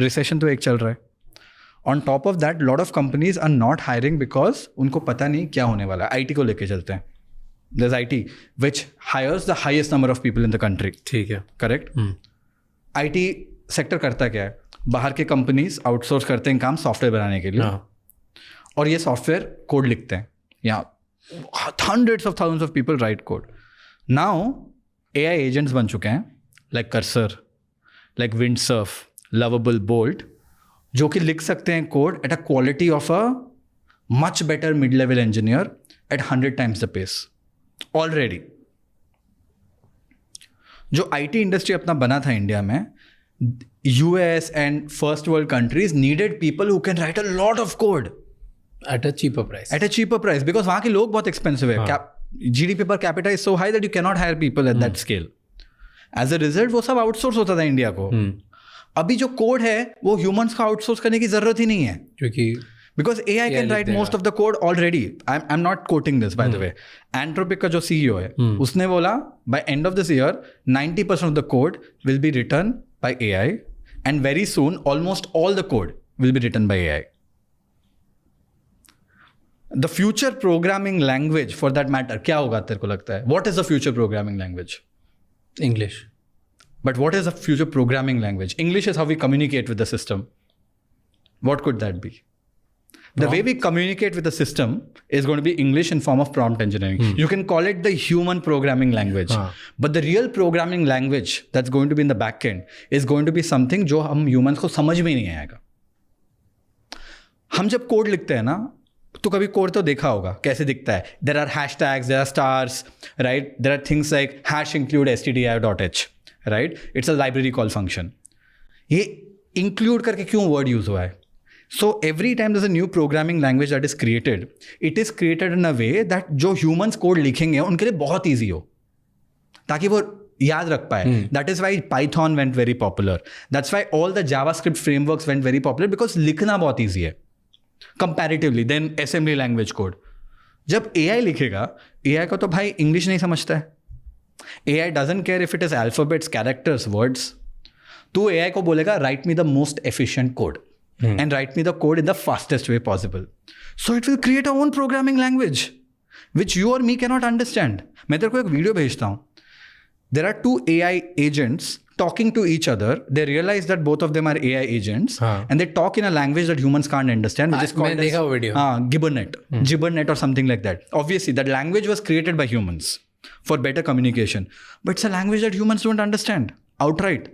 Recession तो एक चल रहा है. On top of that lot of companies are not hiring because उनको पता नहीं क्या होने वाला है. आईटी को लेके चलते हैं. There is IT which hires the highest number of people in the country. ठीक है. करेक्ट. आईटी सेक्टर करता क्या है? बाहर के कंपनीज आउटसोर्स करते हैं काम सॉफ्टवेयर बनाने के लिए. और ये सॉफ्टवेयर कोड लिखते हैं. यहाँ hundreds of thousands of people write code. Now AI agents बन चुके हैं like Cursor, like Windsurf, Lovable, Bolt, जो कि लिख सकते हैं code at a quality of a much better mid-level engineer at 100 times the pace already. जो IT industry अपना बना था इंडिया में, US and first world countries needed people who can write a lot of code. At a cheaper price. At a cheaper price because वहाँ के लोग बहुत expensive है. GDP per capita is so high that you cannot hire people at that scale. As a result वो सब outsource होता था India को. अभी जो कोड है वो ह्यूमंस का आउटसोर्स करने की जरूरत ही नहीं है क्योंकि because AI can write most of the code already. I'm not quoting this by the way. Anthropic का जो CEO है उसने बोला by end of this year 90% of the code will be written by AI and very soon almost all the code will be written by AI. The future programming language for that matter क्या होगा तेरे को लगता है? What is the future programming language? English. But what is a future programming language? English is how we communicate with the system. What could that be? The way we communicate with the system is going to be English in form of prompt engineering. You can call it the human programming language. But the real programming language that's going to be in the back end is going to be something जो हम humans को समझ में नहीं आएगा. हम जब code लिखते हैं ना, तो कभी कोड तो देखा होगा कैसे दिखता है. There are hashtags, there are stars, right. There are things like hash include stdio.h, right. It's a library call function. ये इंक्लूड करके क्यों वर्ड यूज हुआ है? So every time there is a new programming language that is created, it is created in a way that जो humans code लिखेंगे उनके लिए बहुत ईजी हो, ताकि वो याद रख पाए. That is why Python went very popular. That's why all the JavaScript frameworks went very popular, because लिखना बहुत ईजी है comparatively than assembly language code. जब AI लिखेगा, AI को तो भाई इंग्लिश नहीं समझता है. AI doesn't care if it is alphabets, characters, words. तो AI को बोलेगा write me the most efficient code and write me the code in the fastest way possible. So it will create a own programming language which you or me cannot understand. मैं तेरे को एक video भेजता हूँ. There are two AI agents talking to each other. They realize that both of them are AI agents and they talk in a language that humans can't understand, which is called as Gibbernet or something like that. Obviously, that language was created by humans for better communication. But it's a language that humans don't understand outright.